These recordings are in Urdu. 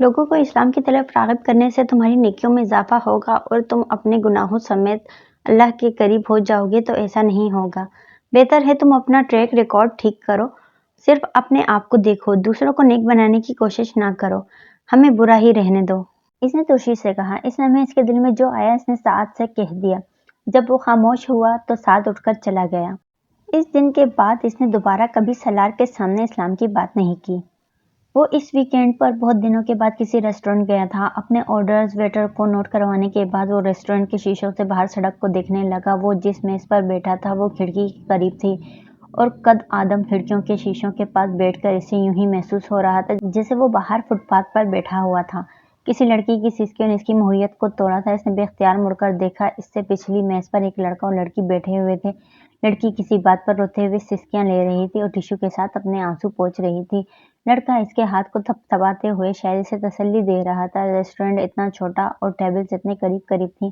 لوگوں کو اسلام کی طرف راغب کرنے سے تمہاری نیکیوں میں اضافہ ہوگا اور تم اپنے گناہوں سمیت اللہ کے قریب ہو جاؤ گے، تو ایسا نہیں ہوگا۔ بہتر ہے تم اپنا ٹریک ریکارڈ ٹھیک کرو، صرف اپنے آپ کو دیکھو، دوسروں کو نیک بنانے کی کوشش نہ کرو، ہمیں برا ہی رہنے دو۔ اس نے توشی سے کہا۔ اس لمحے اس کے دل میں جو آیا اس نے سعد سے کہہ دیا۔ جب وہ خاموش ہوا تو سعد اٹھ کر چلا گیا۔ اس دن کے بعد اس نے دوبارہ کبھی سالار کے سامنے اسلام کی بات نہیں کی۔ وہ اس ویکینڈ پر بہت دنوں کے بعد کسی ریسٹورینٹ گیا تھا۔ اپنے آرڈرز ویٹر کو نوٹ کروانے کے بعد وہ ریسٹورینٹ کے شیشوں سے باہر سڑک کو دیکھنے لگا۔ وہ جس میز پر بیٹھا تھا وہ کھڑکی کے قریب تھی اور قد آدم کھڑکیوں کے شیشوں کے پاس بیٹھ کر اسے یوں ہی محسوس ہو رہا تھا جیسے وہ باہر فٹ پاتھ پر بیٹھا ہوا تھا۔ کسی لڑکی کی سسکیوں نے اس کی موہیت کو توڑا تھا۔ اس نے بے اختیار مڑ کر دیکھا۔ اس سے پچھلی میز پر ایک لڑکا اور لڑکی بیٹھے ہوئے تھے۔ لڑکی کسی بات پر روتے ہوئے سسکیاں لے رہی تھی اور ٹشو کے ساتھ اپنے آنسو پوچھ رہی تھی۔ لڑکا اس کے ہاتھ کو تھپتھپاتے ہوئے شاید اسے تسلی دے رہا تھا۔ ریسٹورینٹ اتنا چھوٹا اور ٹیبلز اتنے قریب قریب تھیں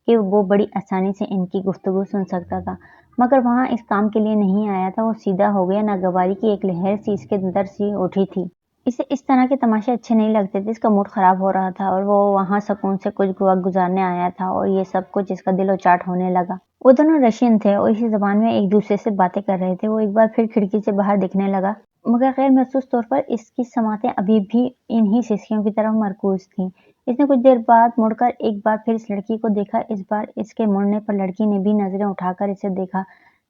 کہ وہ بڑی آسانی سے ان کی گفتگو سن سکتا تھا، مگر وہاں اس کام کے لیے نہیں آیا تھا۔ وہ سیدھا ہو گیا۔ ناگواری کی ایک لہر سی اس کے اندر سی اٹھی تھی۔ اسے اس طرح کے تماشے اچھے نہیں لگتے تھے۔ اس کا موڈ خراب ہو رہا تھا اور وہ وہاں سکون سے کچھ وقت گزارنے آیا تھا اور یہ سب کچھ اس کا دل اچاٹ ہونے لگا۔ وہ دونوں رشین تھے اور اسی زبان میں ایک دوسرے سے باتیں کر رہے تھے۔ وہ ایک بار پھر کھڑکی سے باہر دیکھنے لگا، مگر غیر محسوس طور پر اس کی سماعتیں ابھی بھی انہی سسکیوں کی طرف مرکوز تھیں۔ اس نے کچھ دیر بعد مڑ کر ایک بار پھر اس لڑکی کو دیکھا۔ اس بار اس کے مڑنے پر لڑکی نے بھی نظریں اٹھا کر اسے دیکھا۔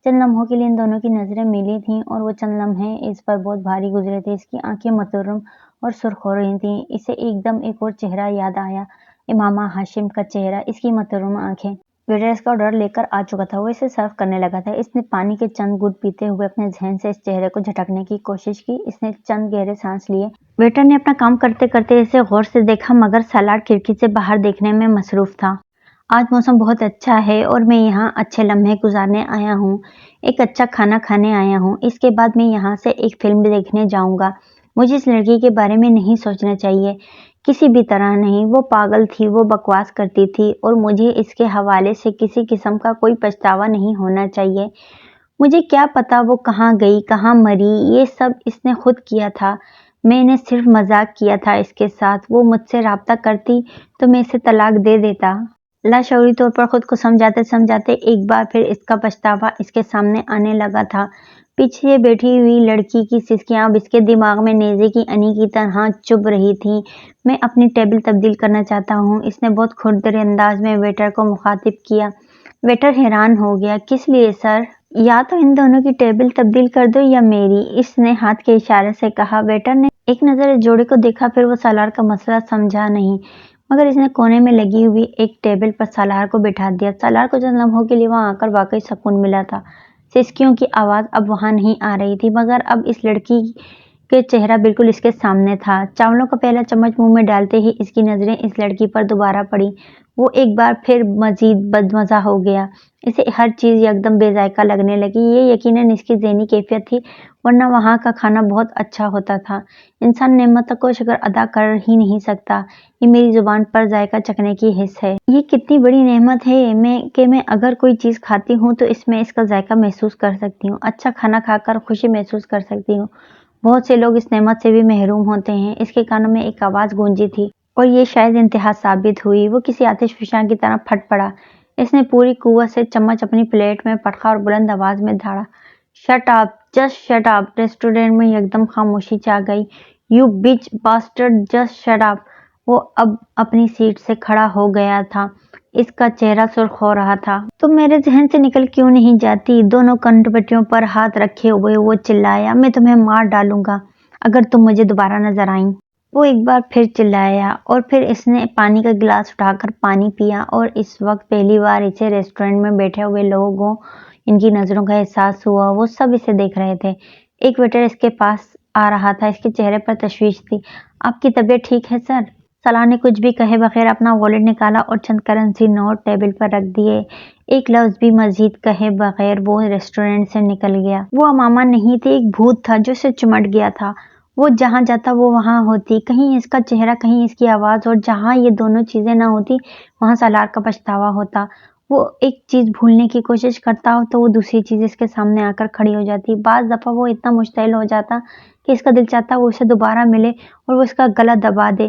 چند لمحوں کے لیے ان دونوں کی نظریں ملی تھیں اور وہ چند لمحے اس پر بہت بھاری گزرے تھے۔ اس کی آنکھیں متورم اور سرخ ہو رہی تھیں۔ اسے ایک دم ایک اور چہرہ یاد آیا، امامہ ہاشم کا چہرہ، اس کی متورم آنکھیں۔ ویٹر اس کا آرڈر لے کر آ چکا تھا۔ وہ اسے سرو کرنے لگا تھا۔ اس نے پانی کے چند گھونٹ پیتے ہوئے اپنے ذہن سے اس چہرے کو جھٹکنے کی کوشش کی۔ اس نے چند گہرے سانس لیے۔ ویٹر نے اپنا کام کرتے کرتے اسے غور سے دیکھا، مگر سالار کھڑکی سے باہر دیکھنے میں مصروف تھا۔ آج موسم بہت اچھا ہے اور میں یہاں اچھے لمحے گزارنے آیا ہوں، ایک اچھا کھانا کھانے آیا ہوں۔ اس کے بعد میں یہاں سے ایک فلم دیکھنے جاؤں گا۔ مجھے اس لڑکی کے بارے میں نہیں سوچنا چاہیے، کسی بھی طرح نہیں۔ وہ پاگل تھی، وہ بکواس کرتی تھی اور مجھے اس کے حوالے سے کسی قسم کا کوئی پچھتاوا نہیں ہونا چاہیے۔ مجھے کیا پتا وہ کہاں گئی، کہاں مری، یہ سب اس نے خود کیا تھا۔ میں نے صرف مذاق کیا تھا اس کے ساتھ۔ وہ مجھ سے رابطہ کرتی تو میں اسے طلاق دے دیتا۔ لاشعوری طور پر خود کو سمجھاتے سمجھاتے ایک بار پھر اس کا پچھتاوا اس کے سامنے آنے لگا تھا۔ پیچھے بیٹھی ہوئی لڑکی کی سسکیاں اب اس کے دماغ میں نیزے کی انی کی طرح چبھ رہی تھیں۔ میں اپنی ٹیبل تبدیل کرنا چاہتا ہوں، اس نے بہت کھردرے انداز میں ویٹر کو مخاطب کیا۔ ویٹر حیران ہو گیا۔ کس لیے سر؟ یا تو ان دونوں کی ٹیبل تبدیل کر دو یا میری، اس نے ہاتھ کے اشارے سے کہا۔ ویٹر نے ایک نظر اس جوڑے کو دیکھا، پھر وہ سالار کا مسئلہ سمجھا نہیں، مگر اس نے کونے میں لگی ہوئی ایک ٹیبل پر سالار کو بٹھا دیا۔ سالار کو چند لمحوں کے لیے وہاں آ کر واقعی سکون ملا تھا۔ سسکیوں کی آواز اب وہاں نہیں آ رہی تھی، مگر اب اس لڑکی کے چہرہ بالکل اس کے سامنے تھا۔ چاولوں کا پہلا چمچ منہ میں ڈالتے ہی اس کی نظریں اس لڑکی پر دوبارہ پڑیں۔ وہ ایک بار پھر مزید بدمزہ ہو گیا۔ اسے ہر چیز یکدم بے ذائقہ لگنے لگی۔ یہ یقیناً اس کی ذہنی کیفیت تھی، ورنہ وہاں کا کھانا بہت اچھا ہوتا تھا۔ انسان نعمتوں کو شکر ادا کر ہی نہیں سکتا۔ یہ میری زبان پر ذائقہ چکھنے کی حس ہے۔ یہ کتنی بڑی نعمت ہے کہ میں اگر کوئی چیز کھاتی ہوں تو اس میں اس کا ذائقہ محسوس کر سکتی ہوں، اچھا کھانا کھا کر خوشی محسوس کر سکتی ہوں۔ بہت سے لوگ اس نعمت سے بھی محروم ہوتے ہیں۔ اس کے کانوں میں ایک آواز گونجی تھی اور یہ شاید انتہا ثابت ہوئی۔ وہ کسی آتش فشاں کی طرح پھٹ پڑا۔ اس نے پوری قوت سے چمچ اپنی پلیٹ میں پٹخا اور بلند آواز میں دھاڑا۔ Shut up, just shut up. Restaurant میں یکدم خاموشی چھا گئی۔ یو بچ باسٹرڈ، جسٹ شٹ اپ۔ وہ اب اپنی سیٹ سے کھڑا ہو گیا تھا۔ اس کا چہرہ سرخ ہو رہا تھا۔ تم میرے ذہن سے نکل کیوں نہیں جاتی؟ دونوں کنپٹیوں پر ہاتھ رکھے ہوئے وہ چلایا۔ میں تمہیں مار ڈالوں گا اگر تم مجھے دوبارہ نظر آئیں۔ وہ ایک بار پھر چلایا اور پھر اس نے پانی کا گلاس اٹھا کر پانی پیا اور اس وقت پہلی بار اسے ریسٹورینٹ میں بیٹھے ہوئے لوگوں ان کی نظروں کا احساس ہوا۔ وہ سب اسے دیکھ رہے تھے۔ ایک ویٹر اس کے پاس آ رہا تھا۔ اس کے چہرے پر تشویش تھی۔ آپ کی طبیعت ٹھیک ہے سر؟ سالار نے کچھ بھی کہے بغیر اپنا والیٹ نکالا اور چند کرنسی نوٹ ٹیبل پر رکھ دیے۔ ایک لفظ بھی مزید کہے بغیر وہ ریسٹورینٹ سے نکل گیا۔ وہ امامہ نہیں تھی، ایک بھوت تھا جو اسے چمٹ گیا تھا۔ وہ جہاں جاتا وہ وہاں ہوتی، کہیں اس کا چہرہ، کہیں اس کی آواز، اور جہاں یہ دونوں چیزیں نہ ہوتی وہاں سالار کا پچھتاوا ہوتا۔ وہ ایک چیز بھولنے کی کوشش کرتا تو وہ دوسری چیز اس کے سامنے آ کر کھڑی ہو جاتی۔ بعض دفعہ وہ اتنا مشتعل ہو جاتا کہ اس کا دل چاہتا وہ اسے دوبارہ ملے اور وہ اس کا گلا دبا دے،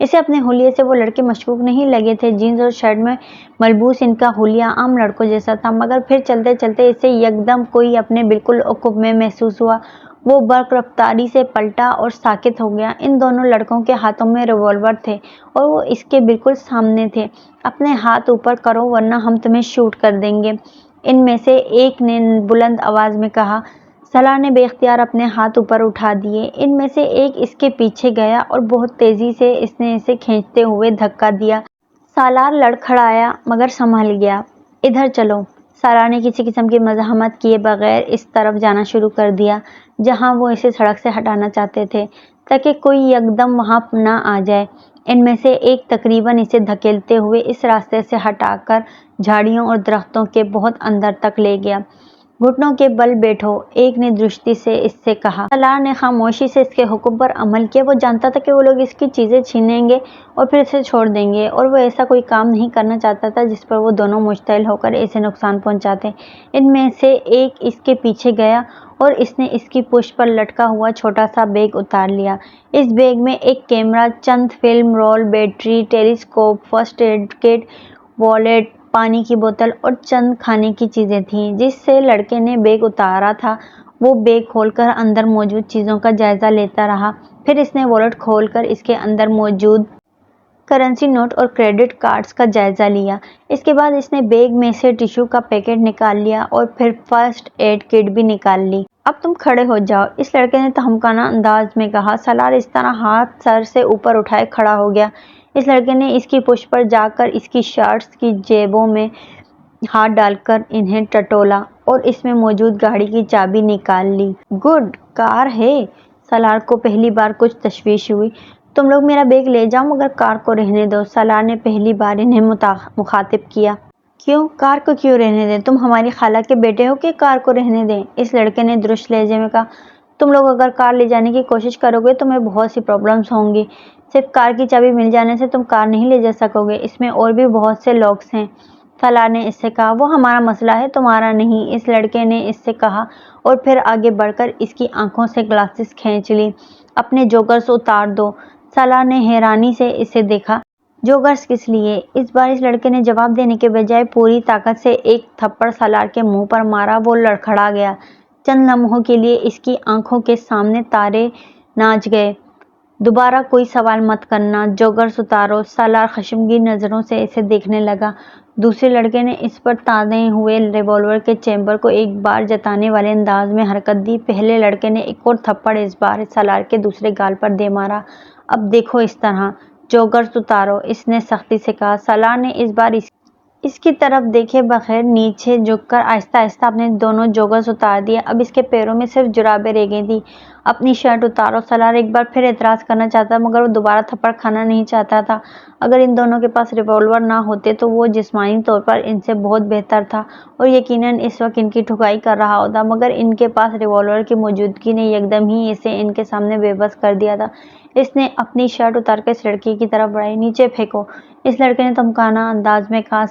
اسے اپنے حلیے سے وہ لڑکے مشکوک نہیں لگے تھے۔ جینز اور شرٹ میں ملبوس ان کا حلیہ عام لڑکوں جیسا تھا، مگر پھر چلتے چلتے اسے یکدم کوئی اپنے بالکل عقب میں محسوس ہوا۔ وہ برق رفتاری سے پلٹا اور ساکت ہو گیا۔ ان دونوں لڑکوں کے ہاتھوں میں ریوالور تھے اور وہ اس کے بالکل سامنے تھے۔ اپنے ہاتھ اوپر کرو ورنہ ہم تمہیں شوٹ کر دیں گے، ان میں سے ایک نے بلند آواز میں کہا۔ سالار نے بے اختیار اپنے ہاتھ اوپر اٹھا دیے۔ ان میں سے ایک اس کے پیچھے گیا اور بہت تیزی سے اس نے اسے کھینچتے ہوئے دھکا دیا۔ سالار لڑکھڑایا مگر سنبھل گیا۔ ادھر چلو۔ سالار نے کسی قسم کی مزاحمت کیے بغیر اس طرف جانا شروع کر دیا جہاں وہ اسے سڑک سے ہٹانا چاہتے تھے تاکہ کوئی یکدم وہاں نہ آ جائے۔ ان میں سے ایک تقریباً اسے دھکیلتے ہوئے اس راستے سے ہٹا کر جھاڑیوں اور درختوں کے بہت اندر تک لے گیا۔ گھٹنوں کے بل بیٹھو، ایک نے درستی سے اس سے کہا۔ سالار نے خاموشی سے اس کے حکم پر عمل کیا۔ وہ جانتا تھا کہ وہ لوگ اس کی چیزیں چھینیں گے اور پھر اسے چھوڑ دیں گے، اور وہ ایسا کوئی کام نہیں کرنا چاہتا تھا جس پر وہ دونوں مشتعل ہو کر اسے نقصان پہنچاتے۔ ان میں سے ایک اس کے پیچھے گیا اور اس نے اس کی پشت پر لٹکا ہوا چھوٹا سا بیگ اتار لیا۔ اس بیگ میں ایک کیمرہ، چند film roll, battery, telescope, first aid kit, wallet, پانی کی بوتل اور چند کھانے کی چیزیں تھیں۔ جس سے لڑکے نے بیگ اتارا تھا وہ بیگ کھول کر اندر موجود چیزوں کا جائزہ لیتا رہا۔ پھر اس نے والیٹ کھول کر اس کے اندر موجود کرنسی نوٹ اور کریڈٹ کارڈز کا جائزہ لیا۔ اس کے بعد اس نے بیگ میں سے ٹشو کا پیکٹ نکال لیا اور پھر فرسٹ ایڈ کٹ بھی نکال لی۔ اب تم کھڑے ہو جاؤ، اس لڑکے نے تہمکانہ انداز میں کہا۔ سالار اس طرح ہاتھ سر سے اوپر اٹھائے کھڑا ہو گیا۔ اس لڑکے نے اس کی پشت پر جا کر اس کی شرٹس کی جیبوں میں ہاتھ ڈال کر انہیں ٹٹولا اور اس میں موجود گاڑی کی چابی نکال لی۔ گڈ، کار ہے۔ سالار کو پہلی بار کچھ تشویش ہوئی۔ تم لوگ میرا بیگ لے جاؤ مگر کار کو رہنے دو، سالار نے پہلی بار انہیں مخاطب کیا۔ کیوں؟ کار کو کیوں رہنے دیں؟ تم ہماری خالہ کے بیٹے ہو کہ کار کو رہنے دیں؟ اس لڑکے نے درست لہجے میں کہا۔ تم لوگ اگر کار لے جانے کی کوشش کرو گے تو تمہیں بہت سی پرابلمز ہوں گی۔ صرف کار کی چابی مل جانے سے تم کار نہیں لے جا سکو گے، اس میں اور بھی بہت سے لاکس ہیں، سالار نے اس سے کہا۔ وہ ہمارا مسئلہ ہے، تمہارا نہیں، اس لڑکے نے اس سے کہا اور پھر آگے بڑھ کر اس کی آنکھوں سے گلاسز کھینچ لی۔ اپنے جوگرز اتار دو، سالار نے حیرانی سے اسے دیکھا۔ جوگرز کس لیے؟ اس بار اس لڑکے نے جواب دینے کے بجائے پوری طاقت سے ایک تھپڑ سالار کے منہ پر مارا۔ وہ لڑکھڑا گیا۔ چند لمحوں کے لیے اس کی آنکھوں کے سامنے تارے ناچ گئے۔ دوبارہ کوئی سوال مت کرنا، جوگرز اتارو۔ سالار خشمگین نظروں سے اسے دیکھنے لگا۔ دوسرے لڑکے نے اس پر تانے ہوئے ریوالور کے چیمبر کو ایک بار جتانے والے انداز میں حرکت دی۔ پہلے لڑکے نے ایک اور تھپڑ اس بار سالار کے دوسرے گال پر دے مارا۔ اب دیکھو اس طرح، جوگرز اتارو، اس نے سختی سے کہا۔ سالار نے اس بار اس کی طرف دیکھے بغیر نیچے جھک کر آہستہ آہستہ اپنے دونوں جوگرز اتار دیے۔ اب اس کے پیروں میں صرف جرابیں رہ گئی تھیں۔ اپنی شرٹ اتارو، سالار ایک بار پھر اعتراض کرنا چاہتا مگر وہ دوبارہ تھپڑ کھانا نہیں چاہتا تھا۔ اگر ان دونوں کے پاس ریوالور نہ ہوتے تو وہ جسمانی طور پر ان سے بہت بہتر تھا اور یقیناً اس وقت ان کی ٹھکائی کر رہا ہوتا، مگر ان کے پاس ریوالور کی موجودگی نے یکدم ہی اسے ان کے سامنے بے بس کر دیا تھا۔ اس نے اپنی شرٹ اتار کر اس لڑکے کی طرف بڑھائی۔ نیچے پھینکو، اس لڑکے نے تمکانہ انداز میں کہا۔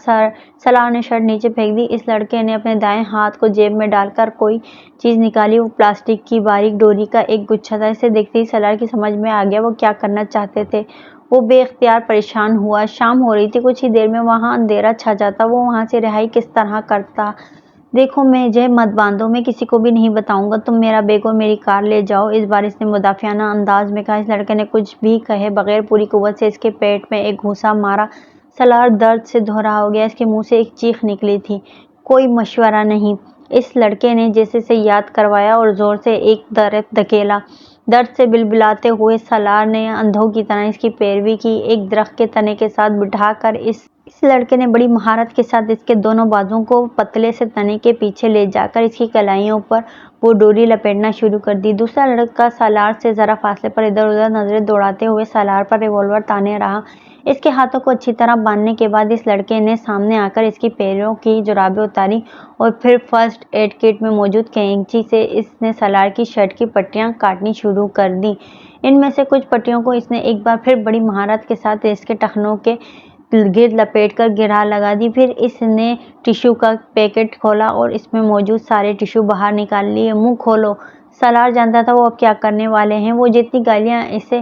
سالار نے شرٹ نیچے پھینک دی۔ اس لڑکے نے اپنے دائیں ہاتھ کو جیب میں ڈال کر کوئی چیز نکالی۔ وہ پلاسٹک کی باریک ڈوری کا ایک گچھا تھا۔ اسے دیکھتے ہی سالار کی سمجھ میں آ گیا وہ کیا کرنا چاہتے تھے۔ وہ بے اختیار پریشان ہوا۔ شام ہو رہی تھی، کچھ ہی دیر میں وہاں اندھیرا چھا جاتا۔ وہ وہاں سے رہائی کس طرح کرتا؟ دیکھو، مجھے مت باندھو، میں کسی کو بھی نہیں بتاؤں گا، تم میرا بیگ اور میری کار لے جاؤ، اس بار اس نے مدافعانہ انداز میں کہا۔ اس لڑکے نے کچھ بھی کہے بغیر پوری قوت سے اس کے پیٹ میں ایک گھوسا مارا۔ سالار درد سے دھورا ہو گیا۔ اس کے منہ سے ایک چیخ نکلی تھی۔ کوئی مشورہ نہیں، اس لڑکے نے جیسے سے یاد کروایا اور زور سے ایک طرف دھکیلا۔ درد سے بلبلاتے ہوئے سالار نے اندھوں کی طرح اس کی پیروی کی۔ ایک درخت کے تنے کے ساتھ بٹھا کر اس لڑکے نے بڑی مہارت کے ساتھ اس کے دونوں بازوؤں کو پتلے سے تنے کے پیچھے لے جا کر اس کی کلائیوں پر وہ ڈوری لپیٹنا شروع کر دی۔ دوسرا لڑکا سالار سے ذرا فاصلے پر ادھر ادھر نظریں دوڑاتے ہوئے سالار پر ریوالور تانے رہا۔ اس کے ہاتھوں کو اچھی طرح باندھنے کے بعد اس لڑکے نے سامنے آ کر اس کی پیروں کی جرابیں اتاری اور پھر فرسٹ ایڈ کٹ میں موجود کینچی سے اس نے سالار کی شرٹ کی پٹیاں کاٹنی شروع کر دیں۔ ان میں سے کچھ پٹیوں کو اس نے ایک بار پھر بڑی مہارت کے ساتھ اس کے ٹخنوں کے گرد لپیٹ کر گرہ لگا دی۔ پھر اس نے ٹشو کا پیکٹ کھولا اور اس میں موجود سارے ٹشو باہر نکال لیے۔ منہ کھولو، سالار جانتا تھا وہ اب کیا کرنے والے ہیں۔ وہ جتنی گالیاں اسے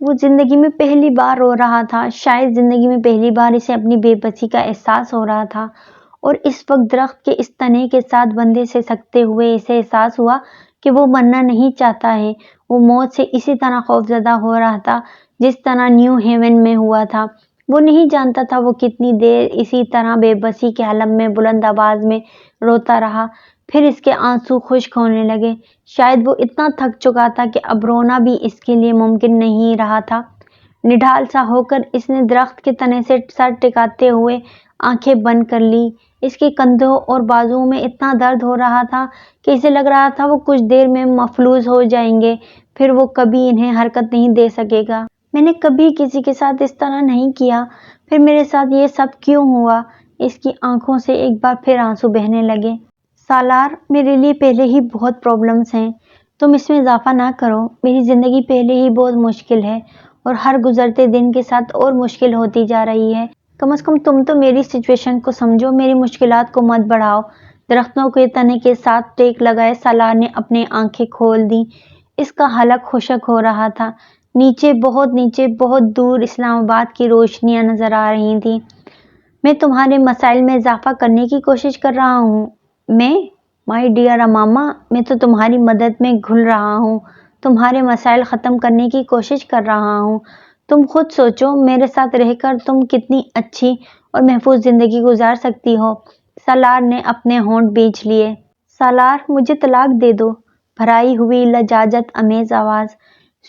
وہ زندگی میں پہلی بار رو رہا تھا، شاید زندگی میں پہلی بار اسے اپنی بے بسی کا احساس ہو رہا تھا، اور اس وقت درخت کے اس تنے کے ساتھ بندھے سے سکتے ہوئے اسے احساس ہوا کہ وہ مرنا نہیں چاہتا ہے۔ وہ موت سے اسی طرح خوفزدہ ہو رہا تھا جس طرح نیو ہیون میں ہوا تھا۔ وہ نہیں جانتا تھا وہ کتنی دیر اسی طرح بے بسی کے عالم میں بلند آواز میں روتا رہا، پھر اس کے آنسو خشک ہونے لگے۔ شاید وہ اتنا تھک چکا تھا کہ اب رونا بھی اس کے لیے ممکن نہیں رہا تھا۔ نڈھال سا ہو کر اس نے درخت کے تنے سے سر ٹکاتے ہوئے آنکھیں بند کر لی۔ اس کے کندھوں اور بازوؤں میں اتنا درد ہو رہا تھا کہ اسے لگ رہا تھا وہ کچھ دیر میں مفلوج ہو جائیں گے، پھر وہ کبھی انہیں حرکت نہیں دے سکے گا۔ میں نے کبھی کسی کے ساتھ اس طرح نہیں کیا، پھر میرے ساتھ یہ سب کیوں ہوا؟ اس کی آنکھوں سے ایک بار پھر آنسو بہنے لگے۔ سالار، میرے لیے پہلے ہی بہت پرابلمز ہیں، تم اس میں اضافہ نہ کرو۔ میری زندگی پہلے ہی بہت مشکل ہے اور ہر گزرتے دن کے ساتھ اور مشکل ہوتی جا رہی ہے۔ کم از کم تم تو میری سچویشن کو سمجھو، میری مشکلات کو مت بڑھاؤ۔ درختوں کے تنے کے ساتھ ٹیک لگائے سالار نے اپنی آنکھیں کھول دیں۔ اس کا حلق خشک ہو رہا تھا۔ نیچے بہت دور اسلام آباد کی روشنیاں نظر آ رہی تھیں۔ میں تمہارے مسائل میں اضافہ کرنے کی کوشش کر رہا ہوں۔ مائی ڈیئر اماما، میں تو تمہاری مدد میں گھل رہا ہوں، تمہارے مسائل ختم کرنے کی کوشش کر رہا ہوں۔ تم خود سوچو، میرے ساتھ رہ کر تم کتنی اچھی اور محفوظ زندگی گزار سکتی ہو۔ سالار نے اپنے ہونٹ بھینچ لیے۔ سالار، مجھے طلاق دے دو، بھرائی ہوئی لجاجت امیز آواز۔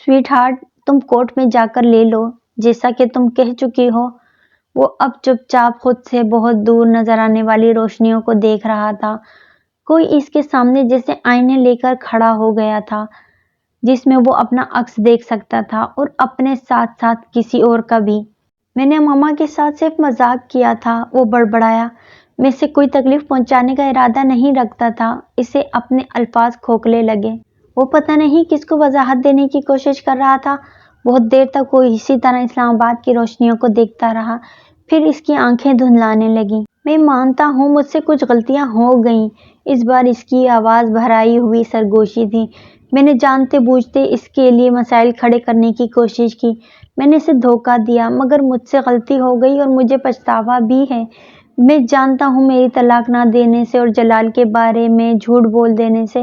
سویٹ ہارٹ، تم کورٹ میں جا کر لے لو، جیسا کہ تم کہہ چکی ہو۔ وہ اب چپ چاپ خود سے بہت دور نظر آنے والی روشنیوں کو دیکھ رہا تھا۔ کوئی اس کے سامنے جیسے آئینے لے کر کھڑا ہو گیا تھا جس میں وہ اپنا عکس دیکھ سکتا تھا اور اپنے ساتھ ساتھ کسی اور کا بھی۔ میں نے اماما کے ساتھ صرف مذاق کیا تھا، وہ بڑبڑایا۔ میں اسے کوئی تکلیف پہنچانے کا ارادہ نہیں رکھتا تھا۔ اسے اپنے الفاظ کھوکھلے لگے۔ وہ پتہ نہیں کس کو وضاحت دینے کی کوشش کر رہا تھا۔ بہت دیر تک وہ اسی طرح اسلام آباد کی روشنیوں کو دیکھتا رہا، پھر اس کی آنکھیں دھندلانے لگیں۔ میں مانتا ہوں مجھ سے کچھ غلطیاں ہو گئیں۔ اس بار اس کی آواز بھرائی ہوئی سرگوشی تھی۔ میں نے جانتے بوجھتے اس کے لیے مسائل کھڑے کرنے کی کوشش کی۔ میں نے اسے دھوکہ دیا، مگر مجھ سے غلطی ہو گئی اور مجھے پچھتاوا بھی ہے۔ میں جانتا ہوں میری طلاق نہ دینے سے اور جلال کے بارے میں جھوٹ بول دینے سے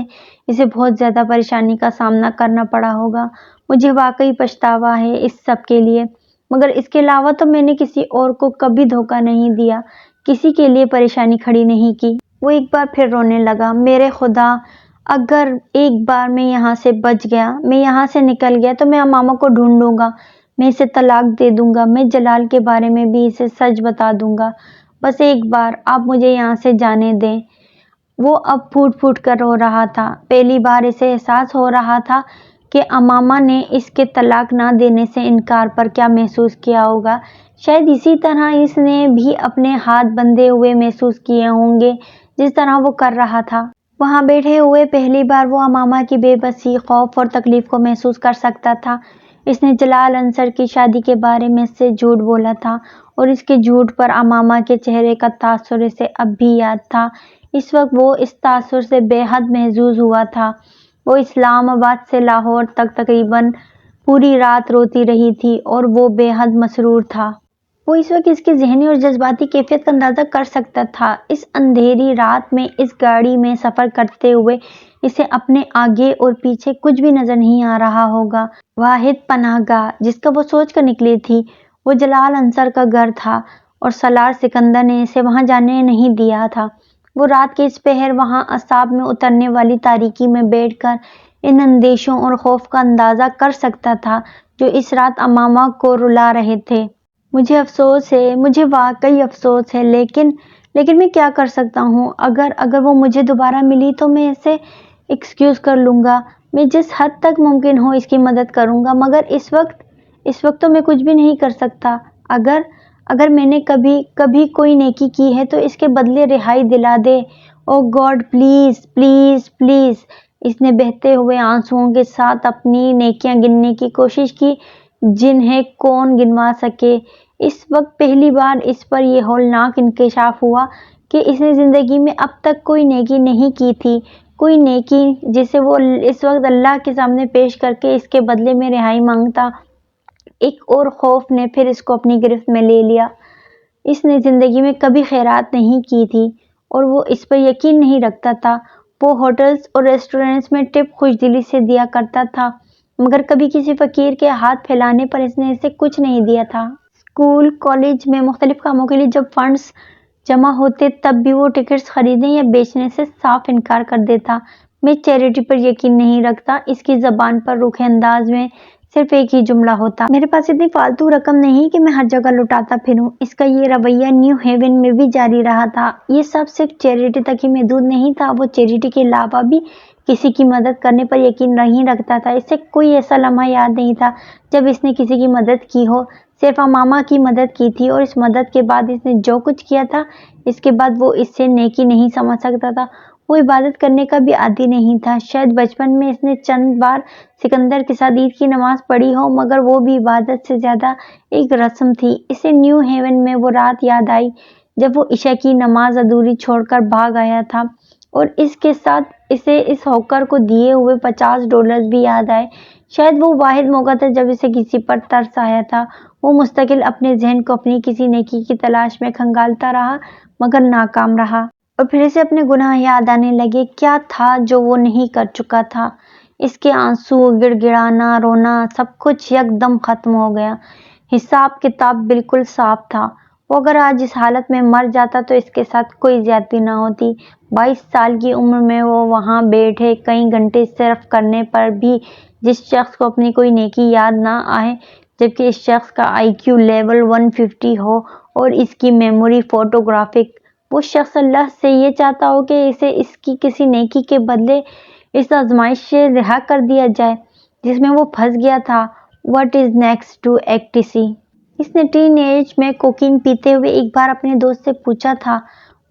اسے بہت زیادہ پریشانی کا سامنا کرنا پڑا ہوگا۔ مجھے واقعی پچھتاوا ہے اس سب کے لیے، مگر اس کے علاوہ تو میں نے کسی اور کو کبھی دھوکہ نہیں دیا، کسی کے لیے پریشانی کھڑی نہیں کی۔ وہ ایک بار پھر رونے لگا۔ میرے خدا، اگر ایک بار میں یہاں سے بچ گیا، میں یہاں سے نکل گیا تو میں اماما کو ڈھونڈوں گا، میں اسے طلاق دے دوں گا، میں جلال کے بارے میں بھی اسے سچ بتا دوں گا۔ بس ایک بار آپ مجھے یہاں سے جانے دیں۔ وہ اب پھوٹ پھوٹ کر رو رہا تھا۔ پہلی بار اسے احساس ہو رہا تھا کہ اماما نے اس کے طلاق نہ دینے سے انکار پر کیا محسوس کیا ہوگا۔ شاید اسی طرح اس نے بھی اپنے ہاتھ بندھے ہوئے محسوس کیے ہوں گے جس طرح وہ کر رہا تھا۔ وہاں بیٹھے ہوئے پہلی بار وہ اماما کی بے بسی، خوف اور تکلیف کو محسوس کر سکتا تھا۔ اس نے جلال انصر کی شادی کے بارے میں اس سے جھوٹ بولا تھا اور اس کے جھوٹ پر اماما کے چہرے کا تاثر اسے اب بھی یاد تھا۔ اس وقت وہ اس تاثر سے بے حد محظوظ ہوا تھا۔ وہ اسلام آباد سے لاہور تک تقریباً پوری رات روتی رہی تھی اور وہ بے حد مسرور تھا۔ وہ اس وقت اس کی ذہنی اور جذباتی کیفیت کا اندازہ کر سکتا تھا۔ اس اندھیری رات میں اس گاڑی میں سفر کرتے ہوئے اسے اپنے آگے اور پیچھے کچھ بھی نظر نہیں آ رہا ہوگا۔ واحد پناہ گاہ جس کا وہ سوچ کر نکلی تھی وہ جلال انصر کا گھر تھا اور سالار سکندر نے اسے وہاں جانے نہیں دیا تھا۔ وہ رات کے اس پہر وہاں اعصاب میں اترنے والی تاریکی میں بیٹھ کر ان اندیشوں اور خوف کا اندازہ کر سکتا تھا جو اس رات اماما کو رلا رہے تھے۔ مجھے افسوس ہے، مجھے واقعی افسوس ہے، لیکن میں کیا کر سکتا ہوں؟ اگر وہ مجھے دوبارہ ملی تو میں اسے ایکسکیوز کر لوں گا، میں جس حد تک ممکن ہو اس کی مدد کروں گا، مگر اس وقت تو میں کچھ بھی نہیں کر سکتا۔ اگر میں نے کبھی کوئی نیکی کی ہے تو اس کے بدلے رہائی دلا دے۔ او گاڈ، پلیز پلیز پلیز۔ اس نے بہتے ہوئے آنسوؤں کے ساتھ اپنی نیکیاں گننے کی کوشش کی جنہیں کون گنوا سکے۔ اس وقت پہلی بار اس پر یہ ہولناک انکشاف ہوا کہ اس نے زندگی میں اب تک کوئی نیکی نہیں کی تھی، کوئی نیکی جسے وہ اس وقت اللہ کے سامنے پیش کر کے اس کے بدلے میں رہائی مانگتا۔ ایک اور خوف نے پھر اس کو اپنی گرفت میں لے لیا۔ اس نے زندگی میں کبھی خیرات نہیں کی تھی اور وہ اس پر یقین نہیں رکھتا تھا۔ وہ ہوٹلز اور ریسٹورنٹس میں ٹپ خوش دلی سے دیا کرتا تھا، مگر کبھی کسی فقیر کے ہاتھ پھیلانے پر اس نے اسے کچھ نہیں دیا تھا۔ اسکول، کالج میں مختلف کاموں کے لیے جب فنڈز جمع ہوتے تب بھی وہ ٹکٹس خریدنے یا بیچنے سے صاف انکار کر دیتا۔ میں چیریٹی پر یقین نہیں رکھتا۔ اس کی زبان پر روکھے انداز میں صرف ایک ہی جملہ ہوتا: میرے پاس اتنی فالتو رقم نہیں کہ میں ہر جگہ لٹاتا پھروں۔ اس کا یہ رویہ نیو ہیون میں بھی جاری رہا تھا۔ یہ سب صرف چیریٹی تک ہی محدود نہیں تھا، وہ چیریٹی کے علاوہ بھی کسی کی مدد کرنے پر یقین نہیں رکھتا تھا۔ اسے کوئی ایسا لمحہ یاد نہیں تھا جب اس نے کسی کی مدد کی ہو، صرف امامہ کی مدد کی تھی، اور اس مدد کے بعد اس نے جو کچھ کیا تھا اس کے بعد وہ اسے نیکی نہیں سمجھ سکتا تھا۔ وہ عبادت کرنے کا بھی عادی نہیں تھا۔ شاید بچپن میں اس نے چند بار سکندر کے ساتھ عید کی نماز پڑھی ہو، مگر وہ بھی عبادت سے زیادہ ایک رسم تھی۔ اسے نیو ہیون میں وہ رات یاد آئی جب وہ عشاء کی نماز ادھوری چھوڑ کر بھاگ آیا تھا، اور اس کے ساتھ اسے اس ہوکر کو دیے ہوئے $50 بھی یاد آئے۔ شاید وہ واحد موقع تھا جب اسے کسی پر ترس آیا تھا۔ وہ مستقل اپنے ذہن کو اپنی کسی نیکی کی تلاش میں کھنگالتا رہا، مگر ناکام رہا۔ اور پھر اسے اپنے گناہ یاد آنے لگے۔ کیا تھا جو وہ نہیں کر چکا تھا؟ اس کے آنسو، گڑ گڑانا، رونا، سب کچھ یکدم ختم ہو گیا۔ حساب کتاب بالکل صاف تھا۔ وہ اگر آج اس حالت میں مر جاتا تو اس کے ساتھ کوئی زیادتی نہ ہوتی۔ 22 سال کی عمر میں وہ وہاں بیٹھے کئی گھنٹے صرف کرنے پر بھی جس شخص کو اپنی کوئی نیکی یاد نہ آئے، جبکہ اس شخص کا IQ لیول 150 ہو اور اس کی میموری فوٹوگرافک، وہ شخص اللہ سے یہ چاہتا ہو کہ اسے اس کی کسی نیکی کے بدلے اس آزمائش سے رہا کر دیا جائے جس میں وہ پھنس گیا تھا۔ What is next to ecstasy؟ اس نے ٹین ایج میں کوکین پیتے ہوئے ایک بار اپنے دوست سے پوچھا تھا۔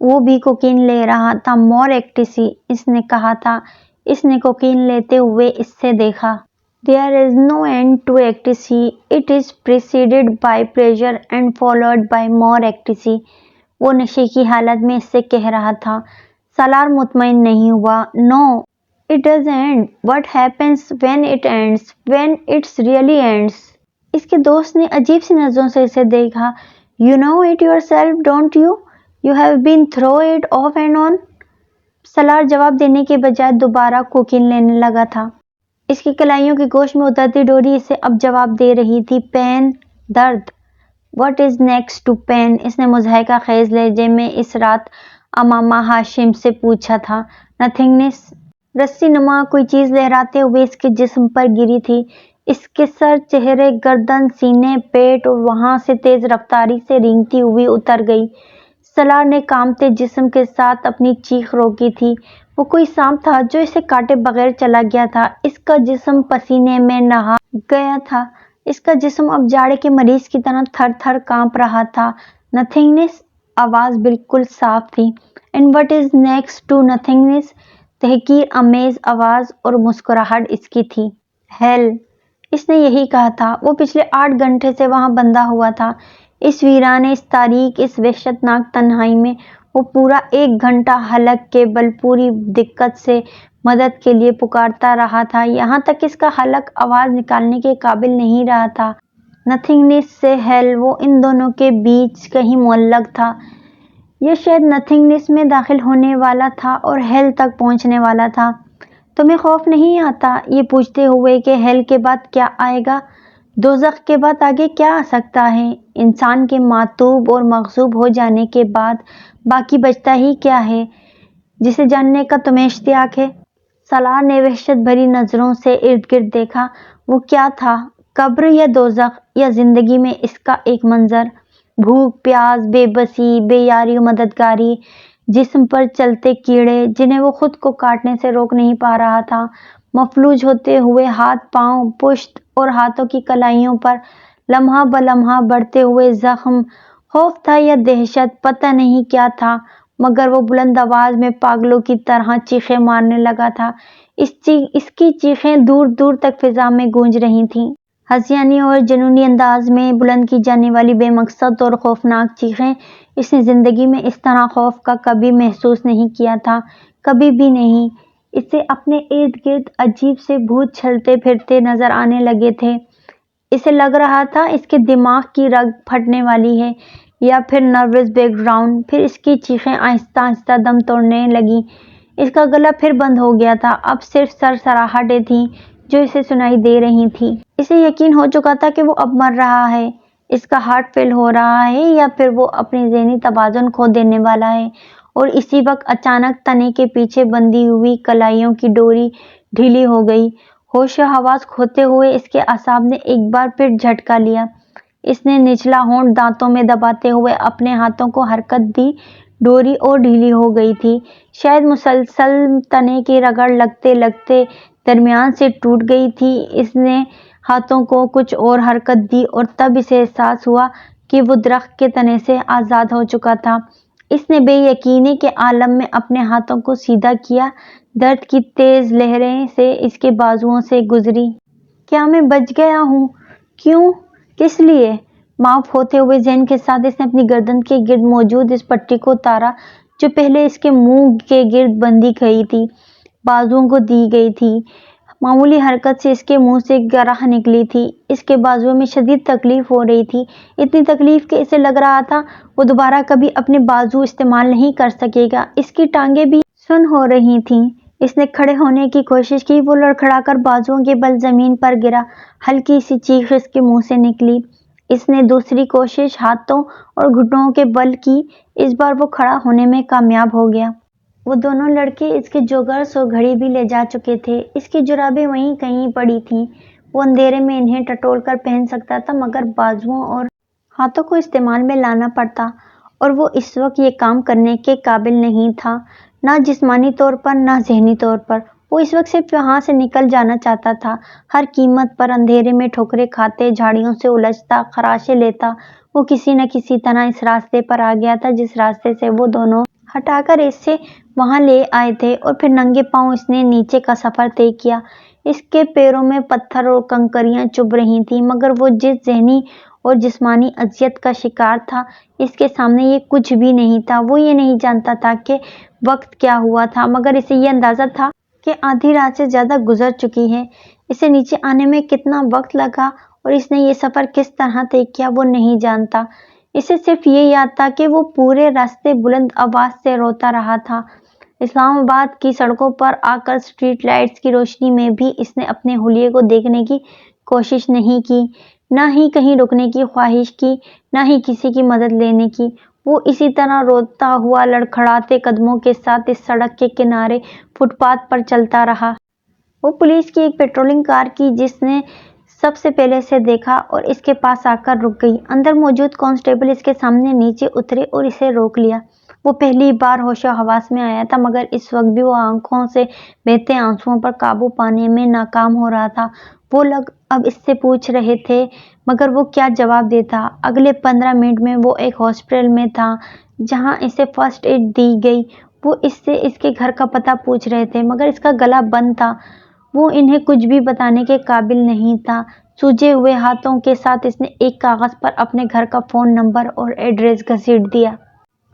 وہ بھی کوکین لے رہا تھا۔ More ecstasy، اس نے کہا تھا۔ اس نے کوکین لیتے ہوئے اس سے دیکھا۔ There is no end to ecstasy. It is preceded by pleasure and followed by more ecstasy. وہ نشے کی حالت میں اس سے کہہ رہا تھا۔ سالار مطمئن نہیں ہوا۔ No, it does end. What happens when it ends? When it really ends؟ اس کے دوست نے عجیب سی نظروں سے اسے دیکھا۔ You know it yourself, don't you? You have been through it off and on. سالار جواب دینے کے بجائے دوبارہ کوکین لینے لگا تھا۔ اس کی کلائیوں کی گوشت میں اترتی ڈوری اسے اب جواب دے رہی تھی۔ پین، درد۔ What is next to pain؟ اس نے مضحکہ خیز لہجے میں اس رات امامہ ہاشم سے پوچھا تھا۔ Nothingness۔ رسی نما کوئی چیز لہراتے ہوئے اس کے جسم پر گری تھی۔ اس کے سر، چہرے، گردن، سینے، پیٹ اور وہاں سے تیز رفتاری سے رینگتی ہوئی اتر گئی۔ سالار نے کانپتے جسم کے ساتھ اپنی چیخ روکی تھی۔ وہ کوئی سانپ تھا جو اسے کاٹے بغیر چلا گیا تھا۔ اس کا جسم پسینے میں نہا گیا تھا۔ اس کا جسم اب جاڑے کے مریض کی طرح تھر تھر کانپ رہا تھا۔ Nothingness، آواز بالکل صاف تھی۔ And what is next to nothingness؟ تحقیر آمیز آواز اور مسکراہٹ اس کی تھی۔ Hell، اس نے یہی کہا تھا۔ وہ پچھلے 8 گھنٹے سے وہاں بندھا ہوا تھا۔ اس ویرانے، اس تاریک، اس وحشت ناک تنہائی میں وہ پورا 1 گھنٹا حلق کے بل پوری دقت سے مدد کے لیے پکارتا رہا تھا، یہاں تک اس کا حلق آواز نکالنے کے قابل نہیں رہا تھا۔ نتھنگنیس سے ہیل، وہ ان دونوں کے بیچ کہیں معلق تھا، یا شاید نتھنگنیس میں داخل ہونے والا تھا اور ہیل تک پہنچنے والا تھا۔ تمہیں خوف نہیں آتا؟ یہ پوچھتے ہوئے کہ ہیل کے بعد کیا آئے گا، دوزخ کے بعد آگے کیا آ سکتا ہے؟ انسان کے معتوب اور مغصوب ہو جانے کے بعد باقی بچتا ہی کیا ہے جسے جاننے کا تمہیں اشتیاق ہے؟ سالار نے وحشت بھری نظروں سے ارد گرد دیکھا۔ وہ کیا تھا؟ قبر یا دوزخ، یا زندگی میں اس کا ایک منظر؟ بھوک، پیاس، بے بسی، بے یاری و مددگاری، جسم پر چلتے کیڑے جنہیں وہ خود کو کاٹنے سے روک نہیں پا رہا تھا، مفلوج ہوتے ہوئے ہاتھ، پاؤں، پشت اور ہاتھوں کی کلائیوں پر لمحہ بلمحہ بڑھتے ہوئے زخم۔ خوف تھا یا دہشت، پتہ نہیں کیا تھا، مگر وہ بلند آواز میں پاگلوں کی طرح چیخیں مارنے لگا تھا۔ اس کی چیخیں دور دور تک فضا میں گونج رہی تھیں۔ ہذیانی اور جنونی انداز میں بلند کی جانے والی بے مقصد اور خوفناک چیخیں۔ اس نے زندگی میں اس طرح خوف کا کبھی محسوس نہیں کیا تھا، کبھی بھی نہیں۔ اسے اپنے ارد گرد عجیب سے بھوت چھلتے پھرتے نظر آنے لگے تھے۔ اسے لگ رہا تھا اس کے دماغ کی رگ پھٹنے والی ہے یا پھر نروس بیک گراؤنڈ۔ پھر اس کی چیخیں آہستہ آہستہ دم توڑنے لگیں۔ اس کا گلا پھر بند ہو گیا تھا، اب صرف سرسراہٹیں تھیں جو اسے سنائی دے رہی تھیں۔ اسے یقین ہو چکا تھا کہ وہ اب مر رہا ہے، اس کا ہارٹ فیل ہو رہا ہے یا پھر وہ اپنی ذہنی توازن کھو دینے والا ہے۔ اور اسی وقت اچانک تنے کے پیچھے بندھی ہوئی کلائیوں کی ڈوری ڈھیلی ہو گئی۔ ہوش و حواس کھوتے ہوئے اس کے اعصاب نے ایک بار پھر جھٹکا لیا۔ اس نے نچلا ہونٹ دانتوں میں دباتے ہوئے اپنے ہاتھوں کو حرکت دی، ڈوری اور ڈھیلی ہو گئی تھی، شاید مسلسل تنے کی رگڑ لگتے لگتے درمیان سے ٹوٹ گئی تھی۔ اس نے ہاتھوں کو کچھ اور حرکت دی اور تب اسے احساس ہوا کہ وہ درخت کے تنے سے آزاد ہو چکا تھا۔ اس نے بے یقینی کے عالم میں اپنے ہاتھوں کو سیدھا کیا، درد کی تیز لہریں سے اس کے بازوؤں سے گزری۔ کیا میں بچ گیا ہوں؟ کیوں؟ کس لیے؟ معاف ہوتے ہوئے ذہن کے ساتھ اس نے اپنی گردن کے گرد موجود اس پٹی کو اتارا جو پہلے اس کے منہ کے گرد بندھی گئی تھی، بازوؤں کو دی گئی تھی۔ معمولی حرکت سے اس کے منہ سے گرہ نکلی تھی۔ اس کے بازوؤں میں شدید تکلیف ہو رہی تھی، اتنی تکلیف کہ اسے لگ رہا تھا وہ دوبارہ کبھی اپنے بازو استعمال نہیں کر سکے گا۔ اس کی ٹانگیں بھی سن ہو رہی تھیں۔ اس نے کھڑے ہونے کی کوشش کی، وہ لڑکھڑا کر بازوؤں کے بل زمین پر گرا، ہلکی سی چیخ اس کے منہ سے نکلی۔ اس نے دوسری کوشش ہاتھوں اور گھٹنوں کے بل کی، اس بار وہ کھڑا ہونے میں کامیاب ہو گیا۔ وہ دونوں لڑکے اس کے جوگرز اور گھڑی بھی لے جا چکے تھے، اس کی جرابیں وہیں کہیں پڑی تھیں، وہ اندھیرے میں انہیں ٹٹول کر پہن سکتا تھا مگر بازوؤں اور ہاتھوں کو استعمال میں لانا پڑتا، اور وہ اس وقت یہ کام کرنے کے قابل نہیں تھا، نہ جسمانی طور پر نہ ذہنی طور پر۔ وہ اس وقت صرف وہاں سے نکل جانا چاہتا تھا، ہر قیمت پر اندھیرے میں ٹھوکریں کھاتے، جھاڑیوں سے الجھتا، خراشیں لیتا وہ کسی نہ کسی طرح اس راستے پر آ گیا تھا جس راستے سے وہ دونوں ہٹا کر اسے وہاں لے آئے تھے، اور پھر ننگے پاؤں اس نے نیچے کا سفر طے کیا۔ اس کے پیروں میں پتھر اور کنکریاں چبھ رہی تھیں مگر وہ جس ذہنی اور جسمانی اذیت کا شکار تھا اس کے سامنے یہ کچھ بھی نہیں تھا۔ وہ یہ نہیں جانتا تھا کہ وقت کیا ہوا تھا مگر اسے یہ اندازہ تھا کہ آدھی رات سے زیادہ گزر چکی ہے۔ اسے نیچے آنے میں کتنا وقت لگا اور اس نے یہ سفر کس طرح طے کیا وہ نہیں جانتا۔ اسے صرف یہ یاد تھا کہ وہ پورے راستے بلند آواز سے روتا رہا تھا۔ اسلام آباد کی سڑکوں پر آ کر اسٹریٹ لائٹس کی روشنی میں بھی اس نے اپنے حلیے کو دیکھنے کی کوشش نہیں کی، نہ ہی کہیں رکنے کی خواہش کی، نہ ہی کسی کی مدد لینے کی۔ وہ اسی طرح روتا ہوا لڑکھڑاتے قدموں کے ساتھ اس سڑک کے کنارے فٹ پاتھ پر چلتا رہا۔ وہ پولیس کی ایک پیٹرولنگ کار کی جس نے سب سے پہلے اسے دیکھا اور اس کے پاس آ کر رک گئی۔ اندر موجود کانسٹیبل اس کے سامنے نیچے اترے اور اسے روک لیا۔ وہ پہلی بار ہوش و حواس میں آیا تھا مگر اس وقت بھی وہ آنکھوں سے بہتے آنسوؤں پر قابو پانے میں ناکام ہو رہا تھا۔ وہ لوگ اب اس سے پوچھ رہے تھے مگر وہ کیا جواب دیتا؟ اگلے 15 منٹ میں وہ ایک ہاسپٹل میں تھا جہاں اسے فرسٹ ایڈ دی گئی۔ وہ اس سے اس کے گھر کا پتہ پوچھ رہے تھے مگر اس کا گلا بند تھا، وہ انہیں کچھ بھی بتانے کے قابل نہیں تھا۔ سوجے ہوئے ہاتھوں کے ساتھ اس نے ایک کاغذ پر اپنے گھر کا فون نمبر اور ایڈریس گھسیٹ دیا۔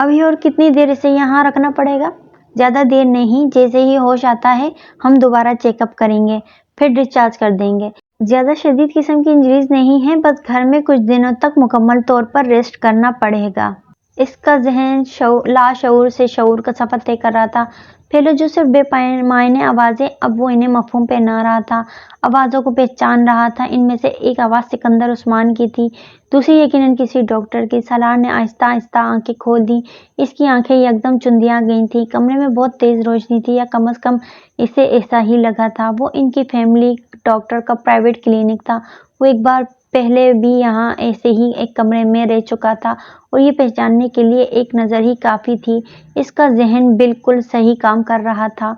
ابھی اور کتنی دیر اسے یہاں رکھنا پڑے گا؟ زیادہ دیر نہیں، جیسے ہی ہوش آتا ہے ہم دوبارہ چیک اپ کریں گے، پھر ڈسچارج کر دیں گے۔ زیادہ شدید قسم کی انجریز نہیں ہیں، بس گھر میں کچھ دنوں تک مکمل طور پر ریسٹ کرنا پڑے گا۔ اس کا ذہن لاشعور سے شعور کا سفر طے کر رہا تھا۔ پہلے جو صرف بے معنی آوازیں، اب وہ انہیں مفہوم پہنا رہا تھا، آوازوں کو پہچان رہا تھا۔ ان میں سے ایک آواز سکندر عثمان کی تھی، دوسری یقیناً کسی ڈاکٹر کی۔ سالار نے آہستہ آہستہ آنکھیں کھول دیں، اس کی آنکھیں یکدم چندیاں گئی تھیں۔ کمرے میں بہت تیز روشنی تھی، یا کم از کم اسے ایسا ہی لگا تھا۔ وہ ان کی فیملی ڈاکٹر کا پرائیویٹ کلینک تھا۔ وہ ایک بار پہلے بھی یہاں ایسے ہی ایک کمرے میں رہ چکا تھا اور یہ پہچاننے کے لیے ایک نظر ہی کافی تھی۔ اس کا ذہن بالکل صحیح کام کر رہا تھا،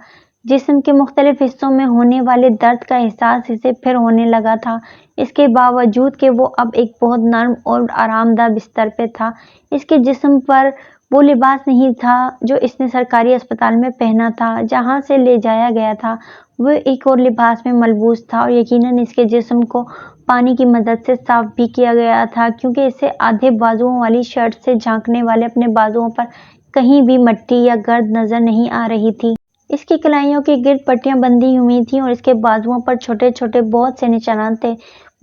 جسم کے مختلف حصوں میں ہونے والے درد کا احساس اسے پھر ہونے لگا تھا، اس کے باوجود کہ وہ اب ایک بہت نرم اور آرام دہ بستر پہ تھا۔ اس کے جسم پر وہ لباس نہیں تھا جو اس نے سرکاری اسپتال میں پہنا تھا جہاں سے لے جایا گیا تھا، وہ ایک اور لباس میں ملبوس تھا، اور یقیناً اس کے جسم کو پانی کی مدد سے صاف بھی کیا گیا تھا کیونکہ اسے آدھے بازوؤں والی شرٹ سے جھانکنے والے اپنے بازوؤں پر کہیں بھی مٹی یا گرد نظر نہیں آ رہی تھی۔ اس کی کلائیوں کے گرد پٹیاں بندھی ہوئی تھیں اور اس کے بازوؤں پر چھوٹے چھوٹے بہت سے نشانات تھے۔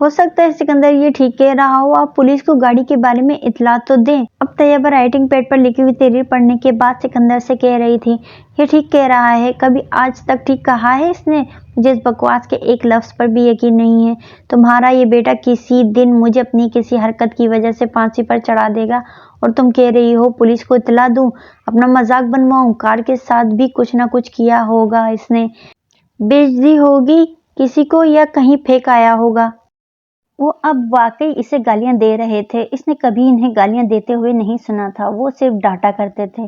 ہو سکتا ہے سکندر یہ ٹھیک کہہ رہا ہو، آپ پولیس کو گاڑی کے بارے میں اطلاع تو دیں۔ اب طیبہ رائٹنگ پیڈ پر لکھی ہوئی تحریر پڑھنے کے بعد سکندر سے کہہ رہی تھی، یہ ٹھیک کہہ رہا ہے، کبھی آج تک ٹھیک کہا ہے اس نے؟ مجھے اس بکواس کے ایک لفظ پر بھی یقین نہیں ہے۔ تمہارا یہ بیٹا کسی دن مجھے اپنی کسی حرکت کی وجہ سے پھانسی پر چڑھا دے گا اور تم کہہ رہی ہو پولیس کو اطلاع دوں، اپنا مذاق بنواؤں؟ کار کے ساتھ بھی کچھ نہ کچھ کیا ہوگا اس نے، بیچ دی ہوگی کسی کو یا کہیں پھینک آیا ہوگا۔ وہ اب واقعی اسے گالیاں دے رہے تھے، اس نے کبھی انہیں گالیاں دیتے ہوئے نہیں سنا تھا، وہ صرف ڈانٹا کرتے تھے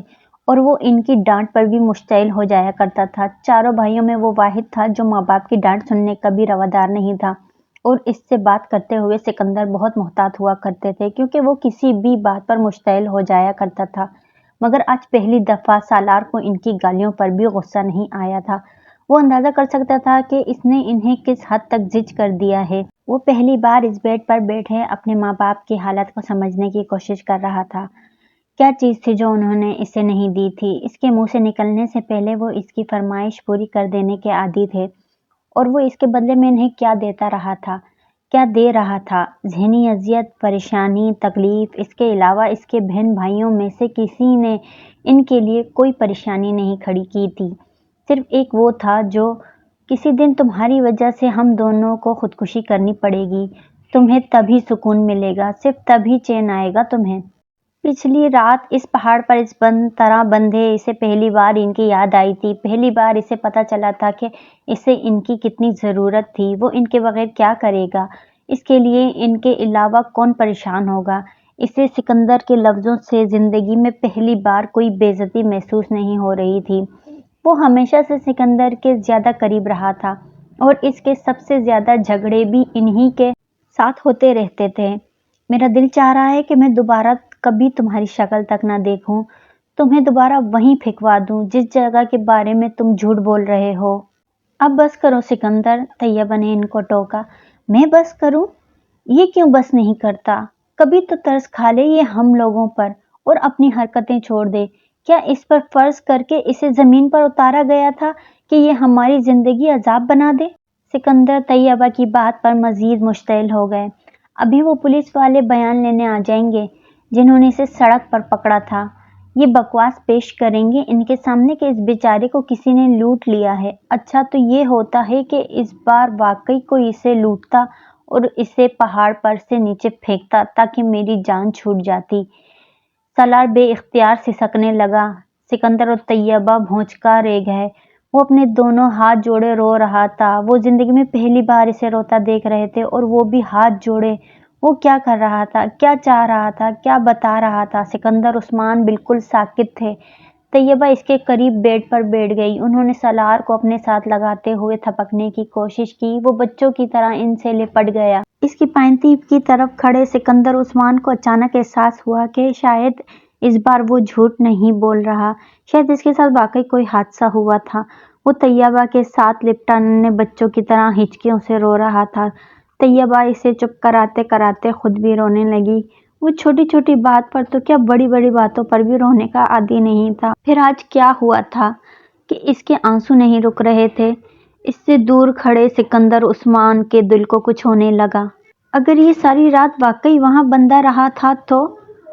اور وہ ان کی ڈانٹ پر بھی مشتعل ہو جایا کرتا تھا۔ چاروں بھائیوں میں وہ واحد تھا جو ماں باپ کی ڈانٹ سننے کا بھی روادار نہیں تھا، اور اس سے بات کرتے ہوئے سکندر بہت محتاط ہوا کرتے تھے کیونکہ وہ کسی بھی بات پر مشتعل ہو جایا کرتا تھا۔ مگر آج پہلی دفعہ سالار کو ان کی گالیوں پر بھی غصہ نہیں آیا تھا۔ وہ اندازہ کر سکتا تھا کہ اس نے انہیں کس حد تک ضج کر دیا ہے۔ وہ پہلی بار اس بیڈ پر بیٹھے اپنے ماں باپ کی حالت کو سمجھنے کی کوشش کر رہا تھا۔ کیا چیز تھی جو انہوں نے اسے نہیں دی تھی؟ اس کے منہ سے نکلنے سے پہلے وہ اس کی فرمائش پوری کر دینے کے عادی تھے، اور وہ اس کے بدلے میں انہیں کیا دیتا رہا تھا، کیا دے رہا تھا؟ ذہنی اذیت، پریشانی، تکلیف۔ اس کے علاوہ اس کے بہن بھائیوں میں سے کسی نے ان کے لیے کوئی پریشانی نہیں کھڑی کی تھی، صرف ایک وہ تھا جو کسی دن تمہاری وجہ سے ہم دونوں کو خودکشی کرنی پڑے گی، تمہیں تبھی سکون ملے گا، صرف تبھی چین آئے گا تمہیں۔ پچھلی رات اس پہاڑ پر اس طرح بندھے اسے پہلی بار ان کی یاد آئی تھی، پہلی بار اسے پتا چلا تھا کہ اسے ان کی کتنی ضرورت تھی، وہ ان کے بغیر کیا کرے گا، اس کے لیے ان کے علاوہ کون پریشان ہوگا۔ اسے سکندر کے لفظوں سے زندگی میں پہلی بار کوئی بے عزتی محسوس نہیں ہو رہی تھی۔ وہ ہمیشہ سے سکندر کے زیادہ قریب رہا تھا اور اس کے سب سے زیادہ جھگڑے بھی انہی کے ساتھ ہوتے رہتے تھے۔ میرا دل چاہ رہا ہے کہ میں دوبارہ کبھی تمہاری شکل تک نہ دیکھوں، تمہیں دوبارہ وہیں پھینکوا دوں جس جگہ کے بارے میں تم جھوٹ بول رہے ہو۔ اب بس کرو سکندر، طیبہ نے ان کو ٹوکا۔ میں بس کروں؟ یہ کیوں بس نہیں کرتا؟ کبھی تو ترس کھا لے یہ ہم لوگوں پر اور اپنی حرکتیں چھوڑ دے۔ کیا اس پر فرض کر کے اسے زمین پر اتارا گیا تھا کہ یہ ہماری زندگی عذاب بنا دے؟ سکندر طیبہ کی بات پر مزید مشتعل ہو گئے۔ ابھی وہ پولیس والے بیان لینے آ جائیں گے جنہوں نے اسے سڑک پر پکڑا تھا، یہ بکواس پیش کریں گے ان کے سامنے کہ اس بیچارے کو کسی نے لوٹ لیا ہے۔ اچھا تو یہ ہوتا ہے کہ اس بار واقعی کوئی اسے لوٹتا اور اسے پہاڑ پر سے نیچے پھینکتا تاکہ میری جان چھوٹ جاتی۔ سالار بے اختیار سسکنے لگا۔ سکندر اور طیبہ بھونچکا رہ گئے۔ وہ اپنے دونوں ہاتھ جوڑے رو رہا تھا، وہ زندگی میں پہلی بار اسے روتا دیکھ رہے تھے اور وہ بھی ہاتھ جوڑے۔ وہ کیا کر رہا تھا، کیا چاہ رہا تھا، کیا بتا رہا تھا؟ سکندر عثمان بالکل ساکت تھے۔ طیبہ اس کے قریب بیڈ پر بیٹھ گئی، انہوں نے سالار کو اپنے ساتھ لگاتے ہوئے تھپکنے کی کوشش کی، وہ بچوں کی طرح ان سے لپٹ گیا۔ اس کی پائنتی کی طرف کھڑے سکندر عثمان کو اچانک احساس ہوا کہ شاید اس بار وہ جھوٹ نہیں بول رہا، شاید اس کے ساتھ واقعی کوئی حادثہ ہوا تھا۔ وہ طیبہ کے ساتھ لپٹا ننھے بچوں کی طرح ہچکیوں سے رو رہا تھا۔ طیبہ اسے چپ کراتے کراتے خود بھی رونے لگی۔ وہ چھوٹی چھوٹی بات پر تو کیا بڑی بڑی باتوں پر بھی رونے کا عادی نہیں تھا۔ پھر آج کیا ہوا تھا کہ اس کے آنسو نہیں رک رہے تھے؟ اس سے دور کھڑے سکندر عثمان کے دل کو کچھ ہونے لگا۔ اگر یہ ساری رات واقعی وہاں بندھا رہا تھا تو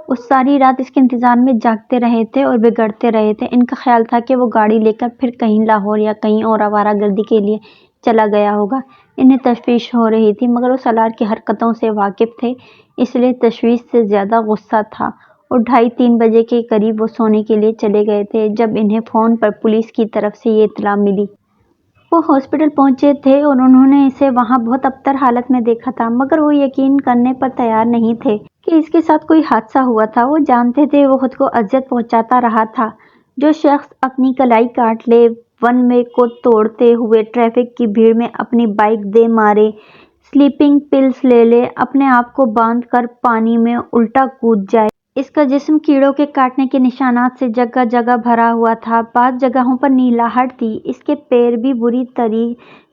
اس ساری رات اس کے انتظار میں جاگتے رہے تھے اور بگڑتے رہے تھے۔ ان کا خیال تھا کہ وہ گاڑی لے کر پھر کہیں لاہور یا کہیں اور آوارہ گردی کے لیے چلا گیا ہوگا۔ انہیں تشویش ہو رہی تھی مگر وہ سالار کی حرکتوں سے واقف تھے، اس لیے تشویش سے زیادہ غصہ تھا، اور 2:30 بجے کے قریب وہ سونے کے لیے چلے گئے تھے جب انہیں فون پر پولیس کی طرف سے یہ اطلاع ملی۔ وہ ہاسپٹل پہنچے تھے اور انہوں نے اسے وہاں بہت ابتر حالت میں دیکھا تھا، مگر وہ یقین کرنے پر تیار نہیں تھے کہ اس کے ساتھ کوئی حادثہ ہوا تھا۔ وہ جانتے تھے وہ خود کو اذیت پہنچاتا رہا تھا۔ جو شخص اپنی کلائی کاٹ لے، ون وے کو توڑتے ہوئے ٹریفک کی بھیڑ میں اپنی بائیک دے مارے، سلیپنگ پلز لے لے، اپنے آپ کو باندھ کر پانی میں الٹا کود جائے۔ اس کا جسم کیڑوں کے کاٹنے کے نشانات سے جگہ جگہ بھرا ہوا تھا، بعض جگہوں پر نیلاہٹ تھی۔ اس کے پیر بھی بری طرح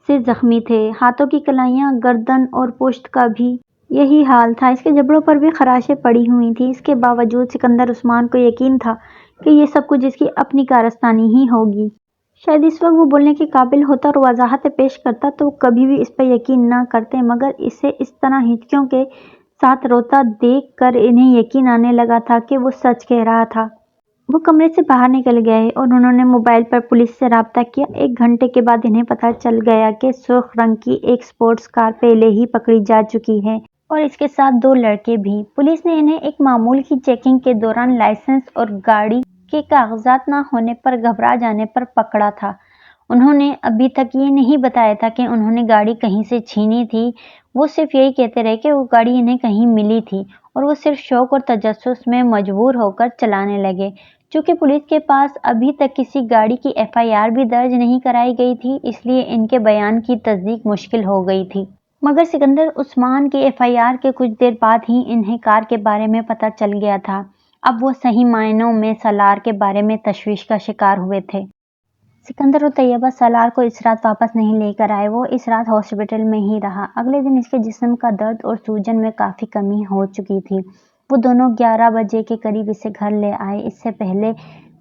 سے زخمی تھے، ہاتھوں کی کلائیاں، گردن اور پشت کا بھی یہی حال تھا، اس کے جبڑوں پر بھی خراشیں پڑی ہوئی تھیں۔ اس کے باوجود سکندر عثمان کو یقین تھا کہ یہ سب کچھ اس کی اپنی کارستانی ہی ہوگی۔ شاید اس وقت وہ بولنے کے قابل ہوتا اور وضاحتیں پیش کرتا تو وہ کبھی بھی اس پر یقین نہ کرتے، مگر اسے اس طرح ہچکیوں کے ساتھ روتا دیکھ کر انہیں یقین آنے لگا تھا کہ وہ سچ کہہ رہا تھا۔ وہ کمرے سے باہر نکل گئے اور انہوں نے موبائل پر پولیس سے رابطہ کیا۔ 1 گھنٹے کے بعد انہیں پتہ چل گیا کہ سرخ رنگ کی ایک اسپورٹس کار پہلے ہی پکڑی جا چکی ہے اور اس کے ساتھ 2 لڑکے بھی۔ پولیس نے انہیں ایک معمول کی چیکنگ کے دوران لائسنس اور گاڑی کے کاغذات نہ ہونے پر گھبرا جانے پر پکڑا تھا۔ انہوں نے ابھی تک یہ نہیں بتایا تھا کہ انہوں نے گاڑی کہیں سے چھینی تھی، وہ صرف یہی کہتے رہے کہ وہ گاڑی انہیں کہیں ملی تھی اور وہ صرف شوق اور تجسس میں مجبور ہو کر چلانے لگے۔ چونکہ پولیس کے پاس ابھی تک کسی گاڑی کی FIR بھی درج نہیں کرائی گئی تھی، اس لیے ان کے بیان کی تصدیق مشکل ہو گئی تھی۔ مگر سکندر عثمان کی FIR کے کچھ دیر بعد ہی انہیں کار کے بارے میں پتہ چل گیا تھا۔ اب وہ صحیح معنوں میں سالار کے بارے میں تشویش کا شکار ہوئے تھے۔ سکندر اور طیبہ سالار کو اس رات واپس نہیں لے کر آئے، وہ اس رات ہاسپٹل میں ہی رہا۔ اگلے دن اس کے جسم کا درد اور سوجن میں کافی کمی ہو چکی تھی۔ وہ دونوں 11 بجے کے قریب اسے گھر لے آئے۔ اس سے پہلے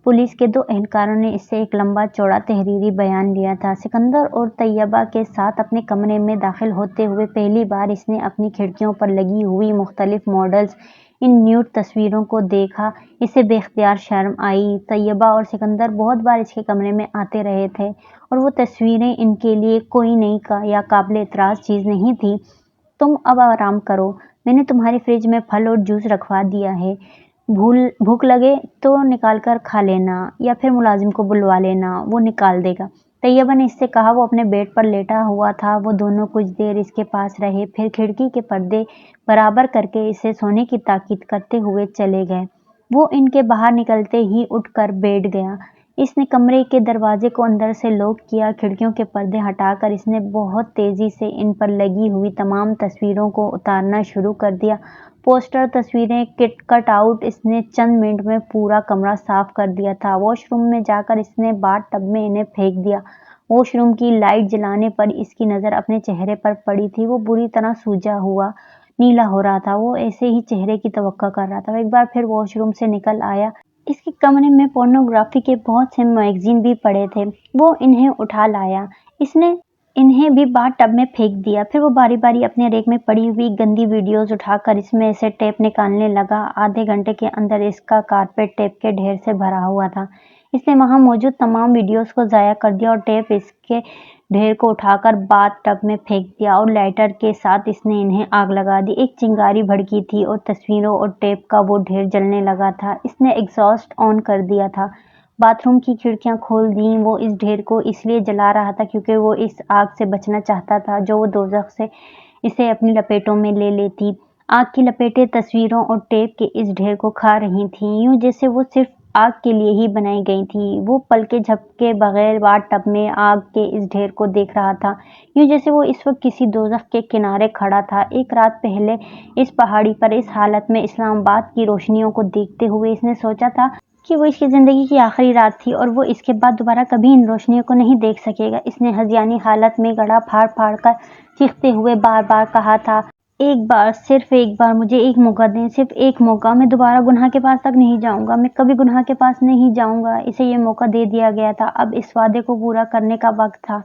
پولیس کے 2 اہلکاروں نے اس سے ایک لمبا چوڑا تحریری بیان لیا تھا۔ سکندر اور طیبہ کے ساتھ اپنے کمرے میں داخل ہوتے ہوئے پہلی بار اس نے اپنی کھڑکیوں پر لگی ہوئی مختلف ماڈلز ان نیوڈ تصویروں کو دیکھا۔ اسے بے اختیار شرم آئی۔ طیبہ اور سکندر بہت بار اس کے کمرے میں آتے رہے تھے اور وہ تصویریں ان کے لیے کوئی نئی یا قابل اعتراض چیز نہیں تھی۔ تم اب آرام کرو، میں نے تمہاری فریج میں پھل اور جوس رکھوا دیا ہے، بھوک لگے تو نکال کر کھا لینا یا پھر ملازم کو بلوا لینا، وہ نکال دے گا، طیبہ نے اس سے کہا۔ وہ اپنے بیڈ پر لیٹا ہوا تھا۔ وہ دونوں کچھ دیر اس کے پاس رہے، پھر کھڑکی کے پردے برابر کر کے اسے سونے کی تاکید کرتے ہوئے چلے گئے۔ وہ ان کے باہر نکلتے ہی اٹھ کر بیٹھ گیا۔ اس نے کمرے کے دروازے کو اندر سے لاک کیا۔ کھڑکیوں کے پردے ہٹا کر اس نے بہت تیزی سے ان پر لگی ہوئی تمام تصویروں کو اتارنا شروع کر دیا۔ پوسٹر، تصویریں، کٹ آؤٹ، اس نے چند منٹ میں پورا کمرہ صاف کر دیا تھا۔ واش روم میں جا کر اس نے باتھ ٹب میں انہیں پھینک دیا۔ واش روم کی لائٹ جلانے پر اس کی نظر اپنے چہرے پر پڑی تھی۔ وہ بری طرح سوجا ہوا نیلا ہو رہا تھا۔ وہ ایسے ہی چہرے کی توقع کر رہا تھا۔ وہ ایک بار پھر واش روم سے نکل آیا۔ اس کے کمرے میں پورنوگرافی کے بہت سے میگزین بھی پڑے تھے۔ وہ انہیں اٹھا لایا۔ اس نے انہیں بھی باتھ ٹب میں پھینک دیا۔ پھر وہ باری باری اپنے ریک میں پڑی ہوئی گندی ویڈیوز اٹھا کر اس میں سے ٹیپ نکالنے لگا۔ آدھے گھنٹے کے اندر اس کا کارپیٹ ٹیپ کے ڈھیر سے بھرا ہوا تھا۔ اس نے وہاں موجود تمام ویڈیوز کو ضائع کر دیا اور ٹیپ اس کے ڈھیر کو اٹھا کر باتھ ٹب میں پھینک دیا اور لائٹر کے ساتھ اس نے انہیں آگ لگا دی۔ ایک چنگاری بھڑکی تھی اور تصویروں اور ٹیپ کا وہ ڈھیر جلنے لگا تھا۔ اس نے ایگزاسٹ آن کر دیا تھا، باتھ روم کی کھڑکیاں کھول دیں۔ وہ اس ڈھیر کو اس لیے جلا رہا تھا کیونکہ وہ اس آگ سے بچنا چاہتا تھا جو وہ دوزخ سے اسے اپنی لپیٹوں میں لے لیتی۔ آگ کی لپیٹیں تصویروں اور ٹیپ کے اس ڈھیر کو کھا رہی تھیں، یوں جیسے وہ صرف آگ کے لیے ہی بنائی گئی تھیں۔ وہ پلکیں جھپکے بغیر باتھ ٹب میں آگ کے اس ڈھیر کو دیکھ رہا تھا، یوں جیسے وہ اس وقت کسی دوزخ کے کنارے کھڑا تھا۔ ایک رات پہلے اس پہاڑی پر اس حالت میں اسلام آباد کی روشنیوں کو دیکھتے ہوئے اس نے سوچا تھا کہ وہ اس کی زندگی کی آخری رات تھی اور وہ اس کے بعد دوبارہ کبھی ان روشنیوں کو نہیں دیکھ سکے گا۔ اس نے ہذیانی حالت میں گڑا پھاڑ پھاڑ کر چیختے ہوئے بار بار کہا تھا، ایک بار، صرف ایک بار مجھے ایک موقع دیں، صرف ایک موقع، میں دوبارہ گناہ کے پاس تک نہیں جاؤں گا، میں کبھی گناہ کے پاس نہیں جاؤں گا۔ اسے یہ موقع دے دیا گیا تھا، اب اس وعدے کو پورا کرنے کا وقت تھا۔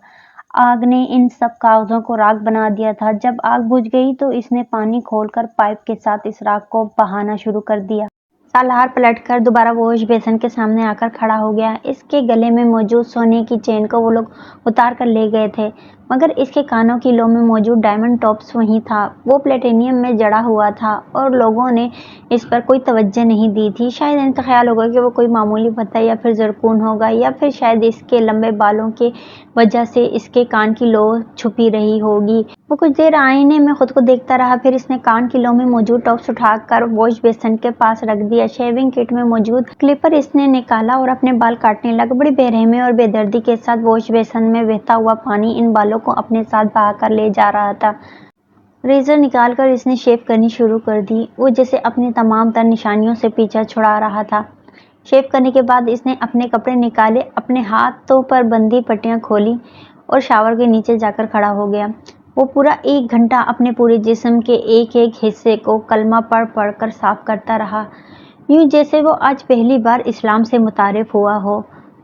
آگ نے ان سب کاغذوں کو راکھ بنا دیا تھا۔ جب آگ بجھ گئی تو اس نے پانی کھول کر پائپ کے ساتھ اس راکھ کو بہانا شروع کر دیا۔ سالار پلٹ کر دوبارہ واش بیسن کے سامنے آ کر کھڑا ہو گیا۔ اس کے گلے میں موجود سونے کی چین کو وہ لوگ اتار کر لے گئے تھے، مگر اس کے کانوں کی لو میں موجود ڈائمنڈ ٹاپس وہیں تھا۔ وہ پلیٹینیم میں جڑا ہوا تھا اور لوگوں نے اس پر کوئی توجہ نہیں دی تھی۔ شاید ان کا خیال ہوگا کہ وہ کوئی معمولی پتھر یا پھر زرکون ہوگا، یا پھر شاید اس کے لمبے بالوں کی وجہ سے اس کے کان کی لو چھپی رہی ہوگی۔ وہ کچھ دیر آئینے میں خود کو دیکھتا رہا، پھر اس نے کان کی لو میں موجود ٹاپس اٹھا کر واش بیسن کے پاس رکھ دیا۔ شیونگ کٹ میں موجود کلپر اس نے نکالا اور اپنے بال کاٹنے لگا۔ بڑی بے رحمی اور بے دردی کے ساتھ واش بیسن میں بہتا ہوا پانی ان بالوں کو اپنے ساتھ بہا کر لے جا رہا تھا۔ ریزر نکال کر اس نے شیو کرنی شروع کر دی، وہ جیسے اپنی تمام تر نشانیوں سے پیچھا چھڑا رہا تھا۔ شیو کرنے کے بعد اس نے اپنے کپڑے نکالے، اپنے ہاتھوں پر بندھی پٹیاں کھولیں اور شاور کے نیچے جا کر کھڑا ہو گیا۔ وہ پورا 1 گھنٹہ اپنے پورے جسم کے ایک ایک حصے کو کلمہ پڑھ پڑھ کر صاف کرتا رہا، یوں جیسے وہ آج پہلی بار اسلام سے متعارف ہوا ہو۔